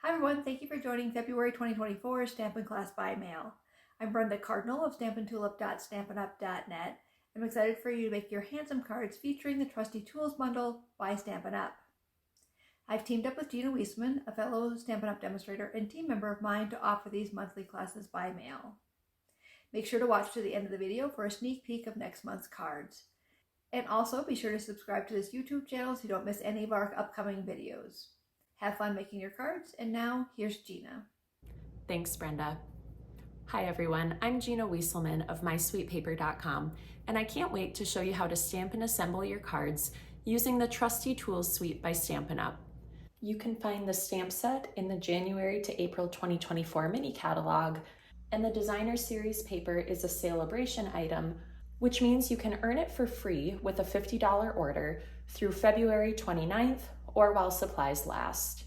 Hi everyone, thank you for joining February 2024 Stampin' Class by Mail. I'm Brenda Cardinal of StampinTulip.Stampinup.net. I'm excited for you to make your handsome cards featuring the Trusty Tools Bundle by Stampin' Up. I've teamed up with Gina Wiesman, a fellow Stampin' Up demonstrator and team member of mine, to offer these monthly classes by mail. Make sure to watch to the end of the video for a sneak peek of next month's cards. And also be sure to subscribe to this YouTube channel so you don't miss any of our upcoming videos. Have fun making your cards, and now here's Gina. Thanks, Brenda. Hi everyone, I'm Gina Wieselman of MySweetPaper.com, and I can't wait to show you how to stamp and assemble your cards using the Trusty Tools Suite by Stampin' Up. You can find the stamp set in the January to April 2024 mini catalog, and the Designer Series paper is a Celebration item, which means you can earn it for free with a $50 order through February 29th or while supplies last.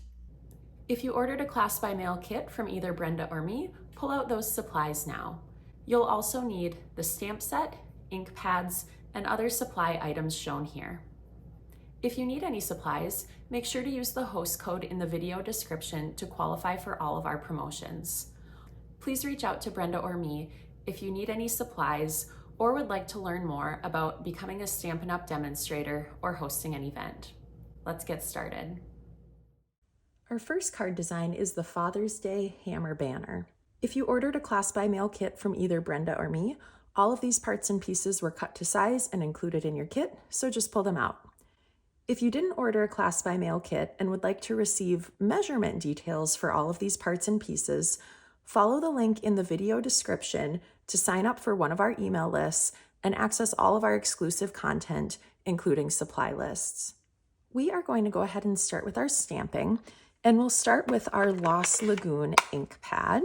If you ordered a class by mail kit from either Brenda or me, pull out those supplies now. You'll also need the stamp set, ink pads, and other supply items shown here. If you need any supplies, make sure to use the host code in the video description to qualify for all of our promotions. Please reach out to Brenda or me if you need any supplies or would like to learn more about becoming a Stampin' Up demonstrator or hosting an event. Let's get started. Our first card design is the Father's Day hammer banner. If you ordered a class by mail kit from either Brenda or me, all of these parts and pieces were cut to size and included in your kit, so just pull them out. If you didn't order a class by mail kit and would like to receive measurement details for all of these parts and pieces, follow the link in the video description to sign up for one of our email lists and access all of our exclusive content, including supply lists. We are going to go ahead and start with our stamping, and we'll start with our Lost Lagoon ink pad.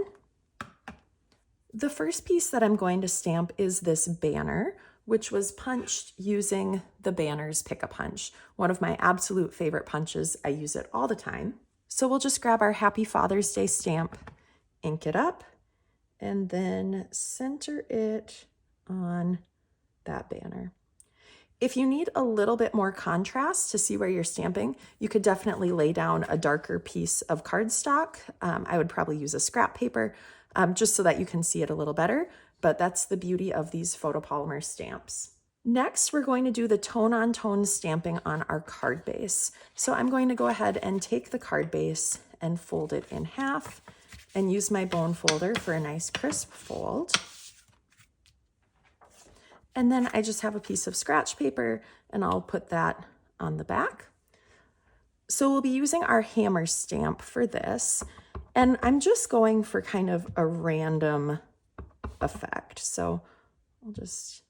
The first piece that I'm going to stamp is this banner, which was punched using the Banner's Pick-a-Punch, one of my absolute favorite punches. I use it all the time. So we'll just grab our Happy Father's Day stamp, ink it up, and then center it on that banner. If you need a little bit more contrast to see where you're stamping, you could definitely lay down a darker piece of cardstock. I would probably use a scrap paper just so that you can see it a little better, but that's the beauty of these photopolymer stamps. Next, we're going to do the tone-on-tone stamping on our card base. So I'm going to go ahead and take the card base and fold it in half and use my bone folder for a nice crisp fold. And then I just have a piece of scratch paper and I'll put that on the back. So we'll be using our hammer stamp for this. And I'm just going for kind of a random effect. So I'll just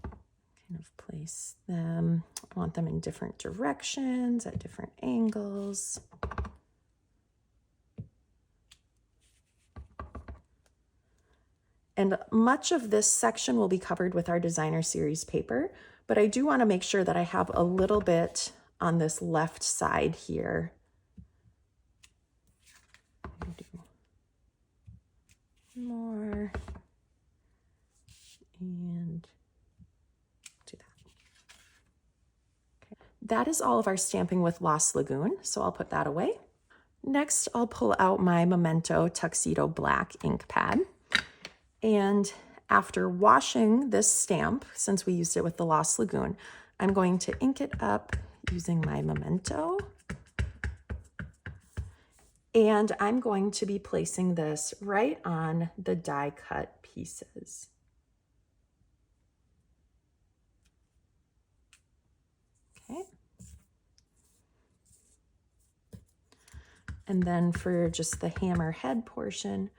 kind of place them. I want them in different directions, at different angles. And much of this section will be covered with our Designer Series paper, but I do want to make sure that I have a little bit on this left side here. More and do that. Okay. That is all of our stamping with Lost Lagoon, so I'll put that away. Next, I'll pull out my Memento Tuxedo Black ink pad. And after washing this stamp, since we used it with the Lost Lagoon, I'm going to ink it up using my Memento. And I'm going to be placing this right on the die cut pieces. Okay. And then for just the hammer head portion,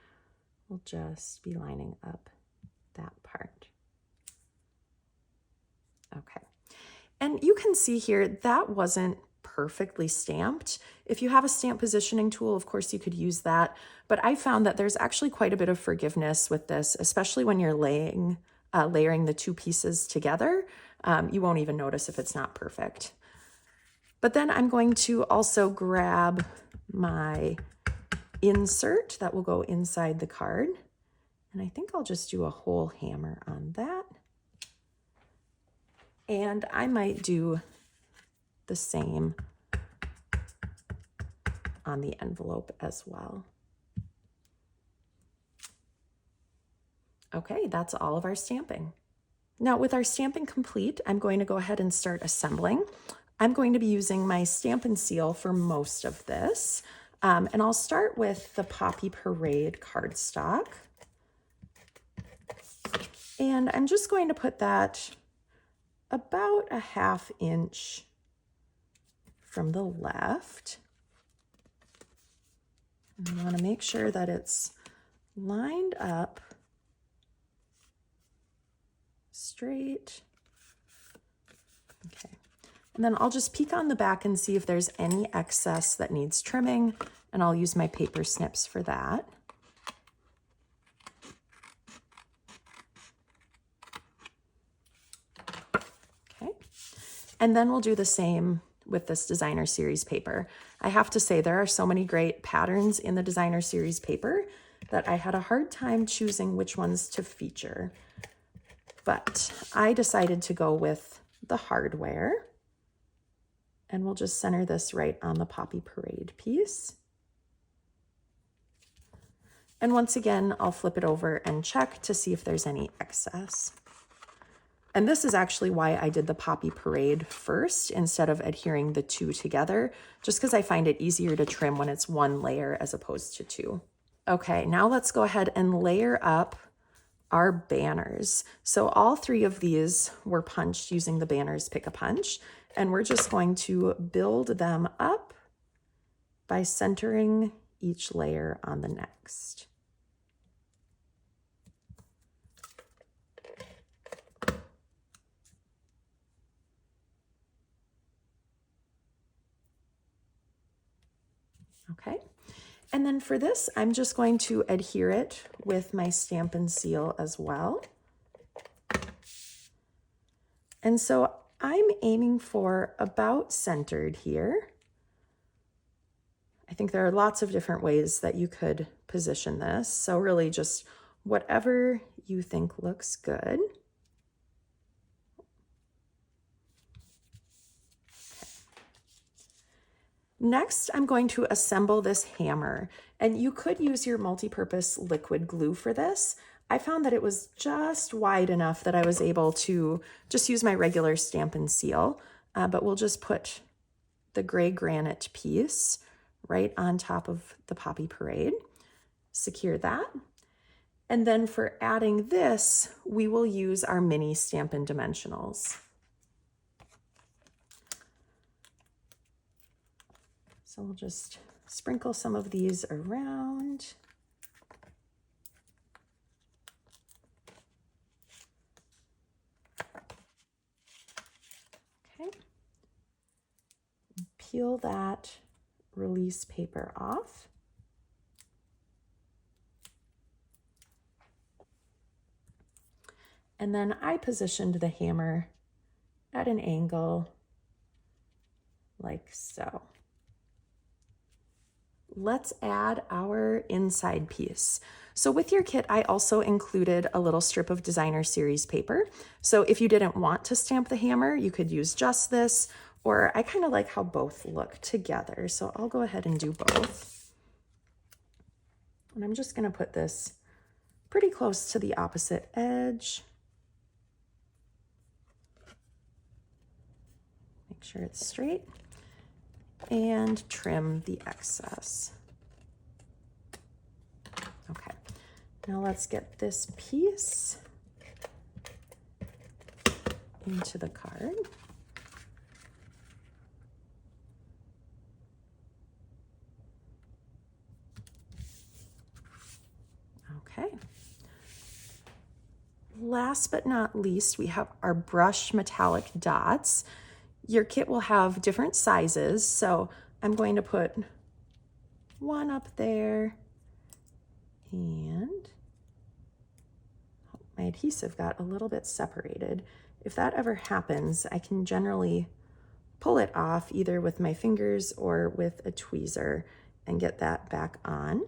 we'll just be lining up that part. Okay. And you can see here that wasn't perfectly stamped. If you have a stamp positioning tool, of course you could use that, but I found that there's actually quite a bit of forgiveness with this, especially when you're layering the two pieces together. You won't even notice if it's not perfect. But then I'm going to also grab my insert that will go inside the card, and I think I'll just do a whole hammer on that. And I might do the same on the envelope as well. Okay, that's all of our stamping. Now with our stamping complete, I'm going to go ahead and start assembling. I'm going to be using my Stampin' Seal for most of this. And I'll start with the Poppy Parade cardstock. And I'm just going to put that about a 1/2 inch from the left. And I want to make sure that it's lined up straight. Okay. And then I'll just peek on the back and see if there's any excess that needs trimming, and I'll use my paper snips for that. Okay. And then we'll do the same with this designer series paper. I have to say there are so many great patterns in the designer series paper that I had a hard time choosing which ones to feature. But I decided to go with the hardware, and we'll just center this right on the Poppy Parade piece. And once again, I'll flip it over and check to see if there's any excess. And this is actually why I did the Poppy Parade first instead of adhering the two together, just because I find it easier to trim when it's one layer as opposed to two. Okay, now let's go ahead and layer up our banners. So all 3 of these were punched using the Banners Pick-a-Punch, and we're just going to build them up by centering each layer on the next. Okay. And then for this, I'm just going to adhere it with my Stampin' Seal as well. And so I'm aiming for about centered here. I think there are lots of different ways that you could position this. So really just whatever you think looks good. Next, I'm going to assemble this hammer, and you could use your multi-purpose liquid glue for this. I found that it was just wide enough that I was able to just use my regular Stampin' Seal, but we'll just put the gray granite piece right on top of the Poppy Parade, secure that. And then for adding this, we will use our mini Stampin' Dimensionals. So we'll just sprinkle some of these around. Okay. Peel that release paper off. And then I positioned the hammer at an angle like so. Let's add our inside piece. So with your kit, I also included a little strip of designer series paper. So if you didn't want to stamp the hammer, you could use just this, or I kind of like how both look together. So I'll go ahead and do both. And I'm just going to put this pretty close to the opposite edge. Make sure it's straight. And trim the excess. Okay, now let's get this piece into the card. Okay. Last but not least, we have our brush metallic dots. Your kit will have different sizes, so I'm going to put one up there, and my adhesive got a little bit separated. If that ever happens, I can generally pull it off either with my fingers or with a tweezer and get that back on.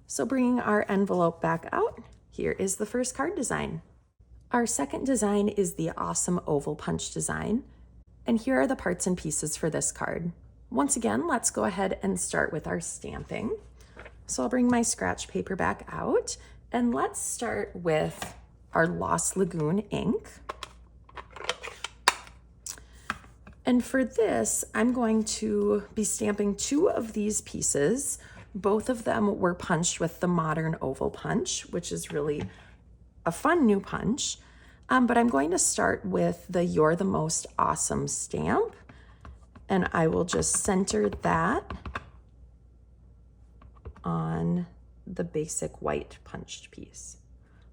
So bringing our envelope back out, here is the first card design. Our second design is the awesome oval punch design. And here are the parts and pieces for this card. Once again, let's go ahead and start with our stamping. So I'll bring my scratch paper back out and let's start with our Lost Lagoon ink. And for this, I'm going to be stamping 2 of these pieces. Both of them were punched with the modern oval punch, which is really a fun new punch. But I'm going to start with the You're the Most Awesome stamp, and I will just center that on the basic white punched piece.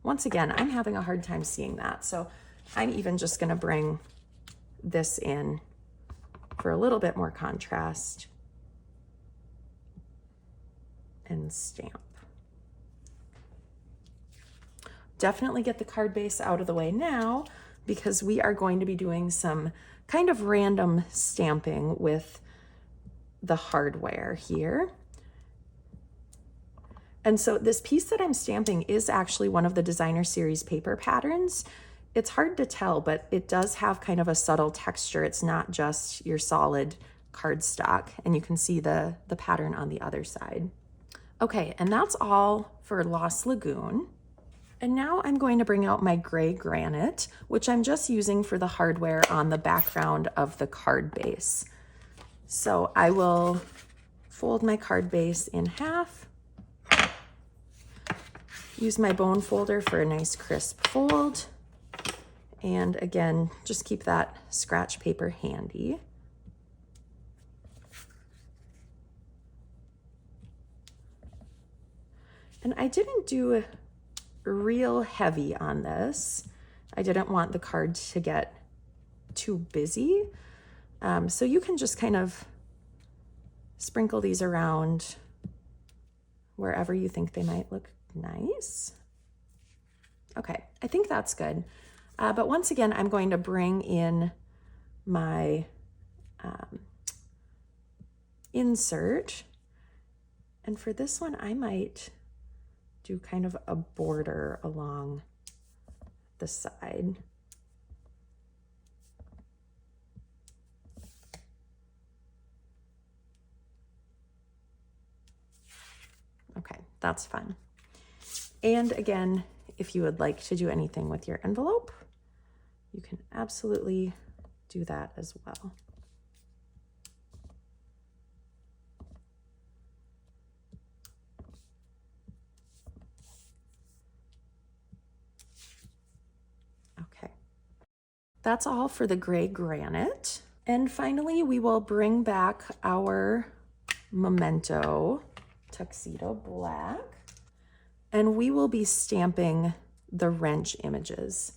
Once again, I'm having a hard time seeing that, so I'm even just going to bring this in for a little bit more contrast and stamp. Definitely get the card base out of the way now because we are going to be doing some kind of random stamping with the hardware here. And so this piece that I'm stamping is actually one of the designer series paper patterns. It's hard to tell, but it does have kind of a subtle texture. It's not just your solid cardstock, and you can see the pattern on the other side. Okay, and that's all for Lost Lagoon. And now I'm going to bring out my gray granite, which I'm just using for the hardware on the background of the card base. So I will fold my card base in half, use my bone folder for a nice crisp fold, and again, just keep that scratch paper handy. And I didn't do real heavy on this. I didn't want the card to get too busy. So you can just kind of sprinkle these around wherever you think they might look nice. Okay, I think that's good. But once again, I'm going to bring in my insert. And for this one, I might do kind of a border along the side. Okay, that's fun. And again, if you would like to do anything with your envelope, you can absolutely do that as well. Okay, that's all for the gray granite. And finally, we will bring back our Memento Tuxedo Black, and we will be stamping the wrench images.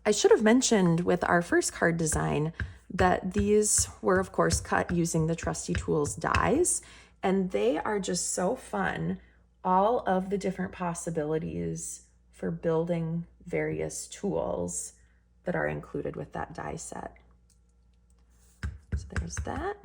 I should have mentioned with our first card design that these were of course cut using the Trusty Tools dies, and they are just so fun. All of the different possibilities for building various tools that are included with that die set. So there's that.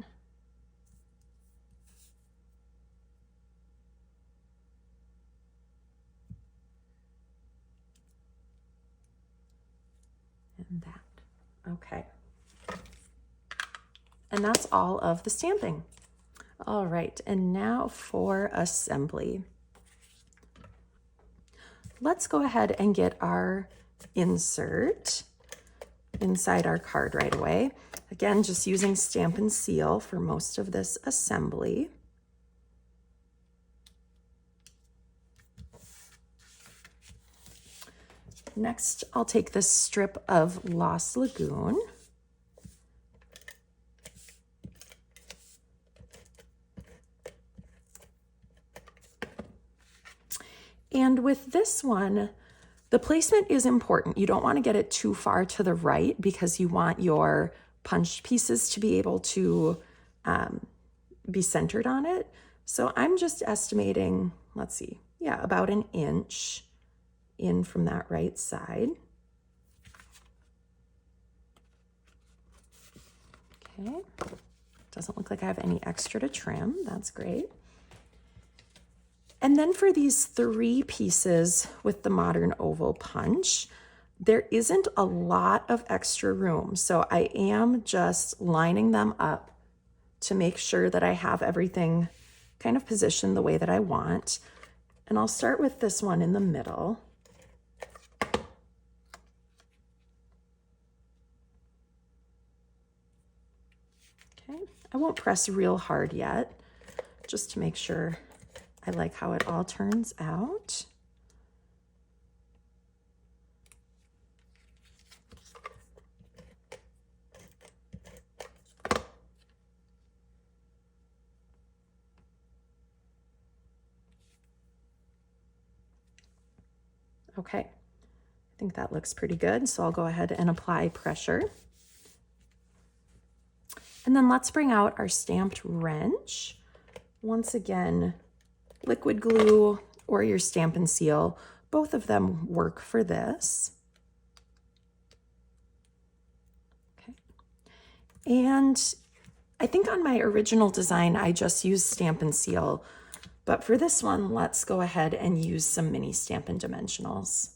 And that. Okay. And that's all of the stamping. All right, and now for assembly. Let's go ahead and get our insert inside our card right away. Again, just using Stampin' Seal for most of this assembly. Next, I'll take this strip of Lost Lagoon. And with this one, the placement is important. You don't want to get it too far to the right because you want your punched pieces to be able to be centered on it. So I'm just estimating, let's see, yeah, about an inch in from that right side. Okay, doesn't look like I have any extra to trim. That's great. And then for these 3 pieces with the modern oval punch, There isn't a lot of extra room, so I am just lining them up to make sure that I have everything kind of positioned the way that I want. And I'll start with this one in the middle. Okay, I won't press real hard yet, just to make sure I like how it all turns out. Okay, I think that looks pretty good, so I'll go ahead and apply pressure. And then let's bring out our stamped wrench. Once again, liquid glue or your Stampin' Seal, both of them work for this. Okay. And I think on my original design, I just used Stampin' Seal, but for this one, let's go ahead and use some mini Stampin' Dimensionals.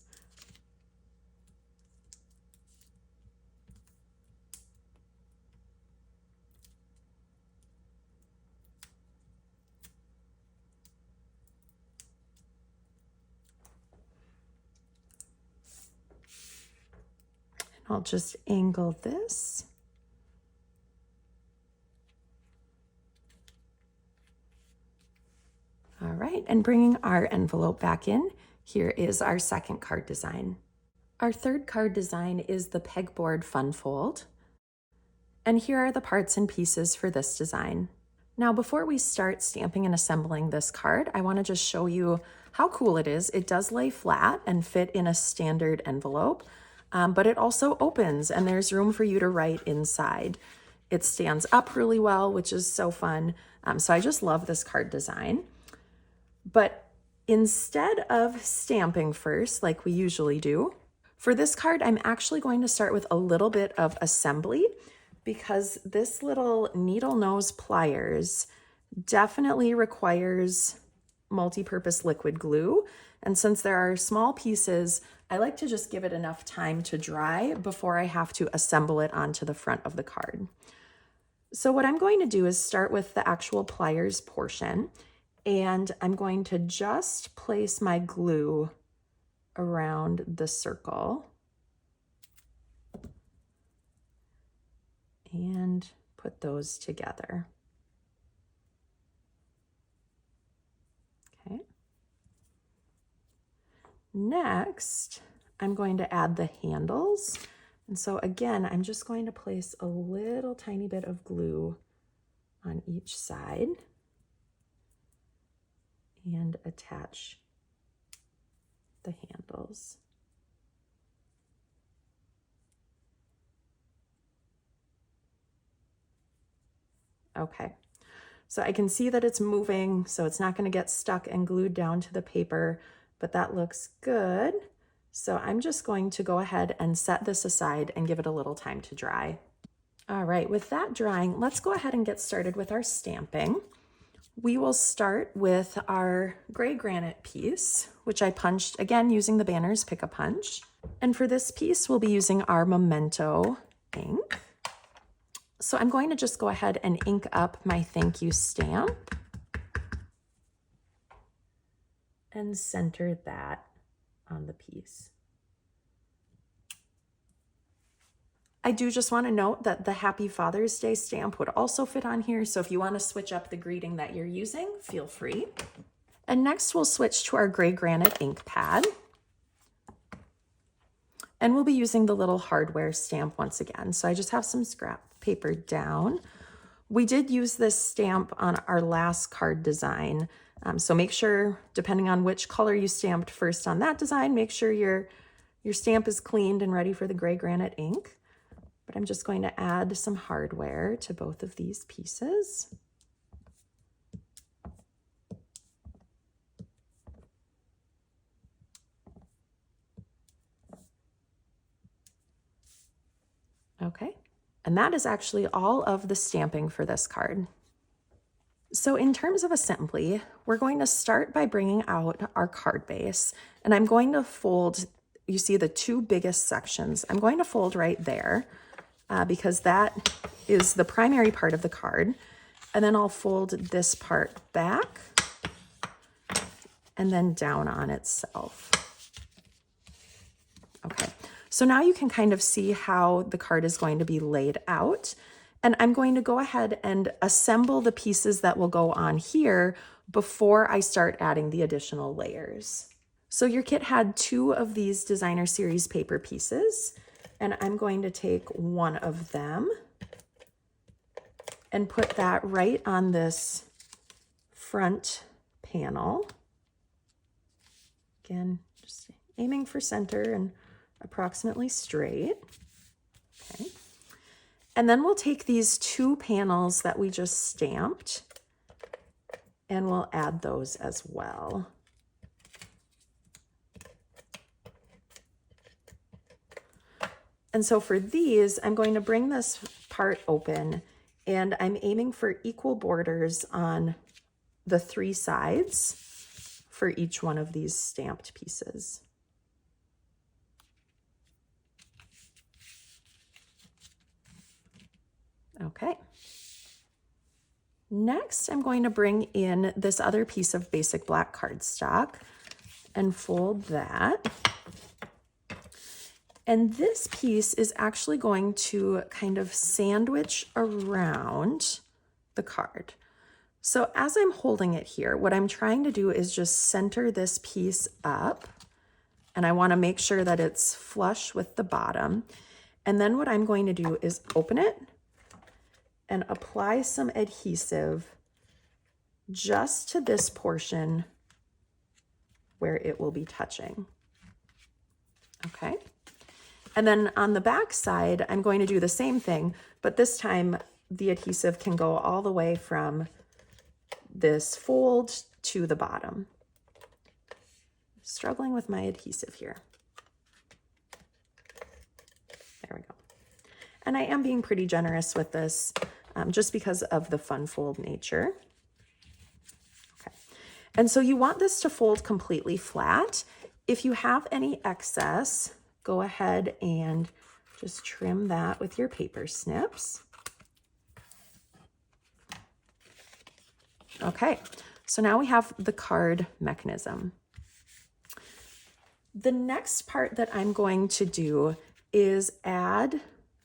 I'll just angle this. All right, and bringing our envelope back in, here is our second card design. Our third card design is the pegboard fun fold. And here are the parts and pieces for this design. Now, before we start stamping and assembling this card, I want to just show you how cool it is. It does lay flat and fit in a standard envelope, but it also opens and there's room for you to write inside. It stands up really well, which is so fun. So I just love this card design. But instead of stamping first, like we usually do, for this card, I'm actually going to start with a little bit of assembly because this little needle nose pliers definitely requires multi-purpose liquid glue. And since there are small pieces, I like to just give it enough time to dry before I have to assemble it onto the front of the card. So what I'm going to do is start with the actual pliers portion, and I'm going to just place my glue around the circle and put those together. Okay. Next, I'm going to add the handles. And so again, I'm just going to place a little tiny bit of glue on each side and attach the handles. Okay, so I can see that it's moving, so it's not going to get stuck and glued down to the paper, but that looks good. So I'm just going to go ahead and set this aside and give it a little time to dry. All right, with that drying, let's go ahead and get started with our stamping. We will start with our gray granite piece, which I punched, again, using the Banner's Pick-a-Punch. And for this piece, we'll be using our Memento ink. So I'm going to just go ahead and ink up my thank you stamp and center that on the piece. I do just want to note that the Happy Father's Day stamp would also fit on here, so if you want to switch up the greeting that you're using, feel free. And next we'll switch to our gray granite ink pad. And we'll be using the little hardware stamp once again. So I just have some scrap paper down. We did use this stamp on our last card design. So make sure, depending on which color you stamped first on that design, make sure your stamp is cleaned and ready for the gray granite ink. But I'm just going to add some hardware to both of these pieces. Okay, and that is actually all of the stamping for this card. So in terms of assembly, we're going to start by bringing out our card base, and I'm going to fold you see the two biggest sections. I'm going to fold right there because that is the primary part of the card. And then I'll fold this part back and then down on itself. Okay, so now you can kind of see how the card is going to be laid out. And I'm going to go ahead and assemble the pieces that will go on here before I start adding the additional layers. So your kit had 2 of these designer series paper pieces, and I'm going to take one of them and put that right on this front panel. Again, just aiming for center and approximately straight. Okay. And then we'll take these 2 panels that we just stamped and we'll add those as well. And so for these, I'm going to bring this part open and I'm aiming for equal borders on the 3 sides for each one of these stamped pieces. Okay. Next, I'm going to bring in this other piece of basic black cardstock and fold that. And this piece is actually going to kind of sandwich around the card. So as I'm holding it here, what I'm trying to do is just center this piece up, and I want to make sure that it's flush with the bottom. And then what I'm going to do is open it and apply some adhesive just to this portion where it will be touching. Okay. And then on the back side, I'm going to do the same thing, but this time the adhesive can go all the way from this fold to the bottom. Struggling with my adhesive here. There we go. And I am being pretty generous with this just because of the fun fold nature. Okay. And so you want this to fold completely flat. If you have any excess, go ahead and just trim that with your paper snips. Okay, so now we have the card mechanism. The next part that I'm going to do is add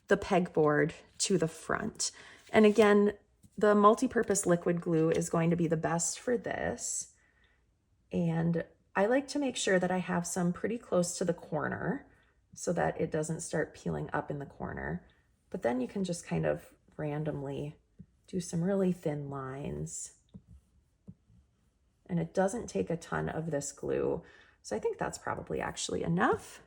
the pegboard to the front. And again, the multi-purpose liquid glue is going to be the best for this. And I like to make sure that I have some pretty close to the corner so that it doesn't start peeling up in the corner. But then you can just kind of randomly do some really thin lines. And it doesn't take a ton of this glue. So I think that's probably actually enough.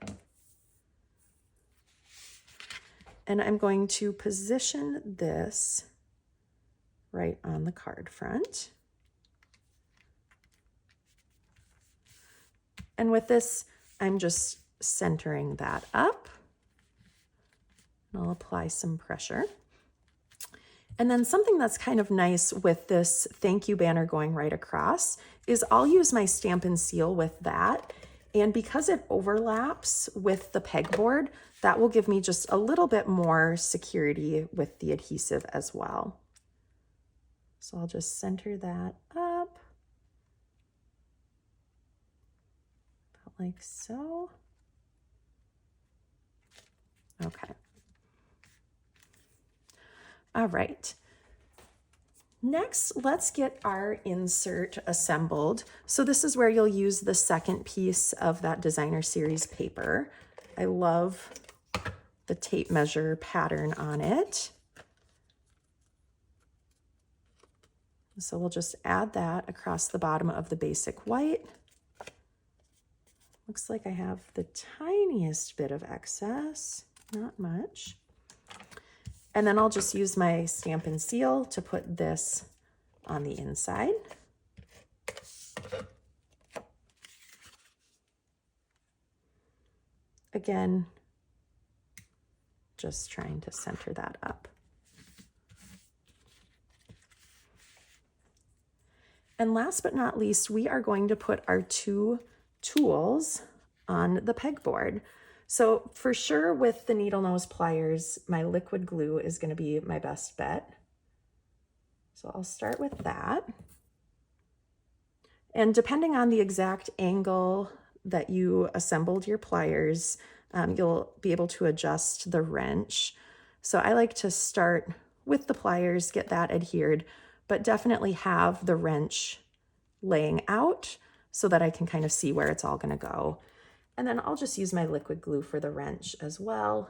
And I'm going to position this right on the card front. And with this, I'm just centering that up. And I'll apply some pressure. And then something that's kind of nice with this thank you banner going right across is I'll use my Stampin' Seal with that. And because it overlaps with the pegboard, that will give me just a little bit more security with the adhesive as well. So I'll just center that up, about like so. Okay. All right. Next, let's get our insert assembled. So this is where you'll use the second piece of that designer series paper. I love the tape measure pattern on it. So we'll just add that across the bottom of the basic white. Looks like I have the tiniest bit of excess, not much. And then I'll just use my Stampin' Seal to put this on the inside. Again, just trying to center that up. And last but not least, we are going to put our 2 tools on the pegboard. So for sure with the needle nose pliers, my liquid glue is going to be my best bet. So I'll start with that. And depending on the exact angle that you assembled your pliers, you'll be able to adjust the wrench. So I like to start with the pliers, get that adhered, but definitely have the wrench laying out so that I can kind of see where it's all going to go. And then I'll just use my liquid glue for the wrench as well.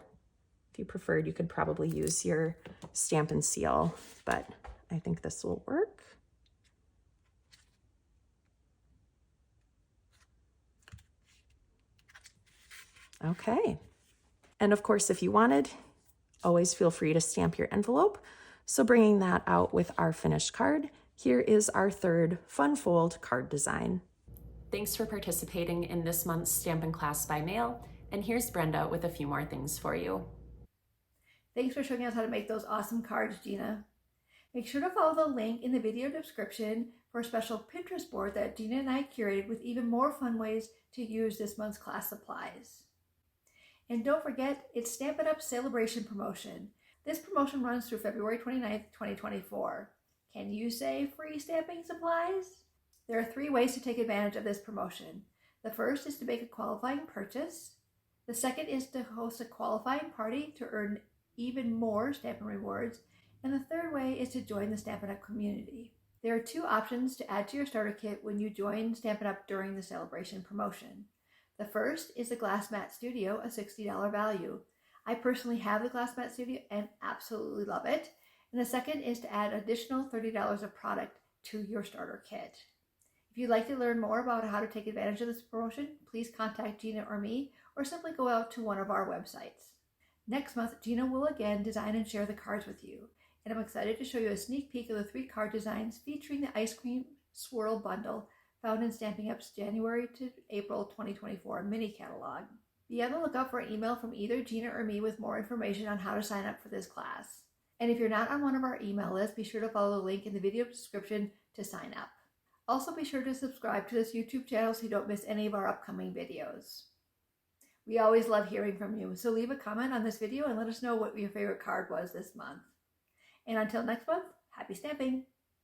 If you preferred, you could probably use your Stampin' Seal, but I think this will work. Okay. And of course, if you wanted, always feel free to stamp your envelope. So bringing that out with our finished card, here is our third fun fold card design. Thanks for participating in this month's Stampin' Class by Mail, and here's Brenda with a few more things for you. Thanks for showing us how to make those awesome cards, Gina. Make sure to follow the link in the video description for a special Pinterest board that Gina and I curated with even more fun ways to use this month's class supplies. And don't forget, it's Stampin' Up! Celebration Promotion. This promotion runs through February 29th, 2024. Can you say free stamping supplies? There are 3 ways to take advantage of this promotion. The first is to make a qualifying purchase. The second is to host a qualifying party to earn even more Stampin' rewards. And the third way is to join the Stampin' Up! Community. There are 2 options to add to your starter kit when you join Stampin' Up! During the celebration promotion. The first is the Glass Mat Studio, a $60 value. I personally have the Glass Mat Studio and absolutely love it. And the second is to add additional $30 of product to your starter kit. If you'd like to learn more about how to take advantage of this promotion, please contact Gina or me, or simply go out to one of our websites. Next month, Gina will again design and share the cards with you, and I'm excited to show you a sneak peek of the 3 card designs featuring the ice cream swirl bundle found in Stampin' Up's January to April 2024 mini catalog. Be on the lookout for an email from either Gina or me with more information on how to sign up for this class. And if you're not on one of our email lists, be sure to follow the link in the video description to sign up. Also, be sure to subscribe to this YouTube channel so you don't miss any of our upcoming videos. We always love hearing from you, so leave a comment on this video and let us know what your favorite card was this month. And until next month, happy stamping!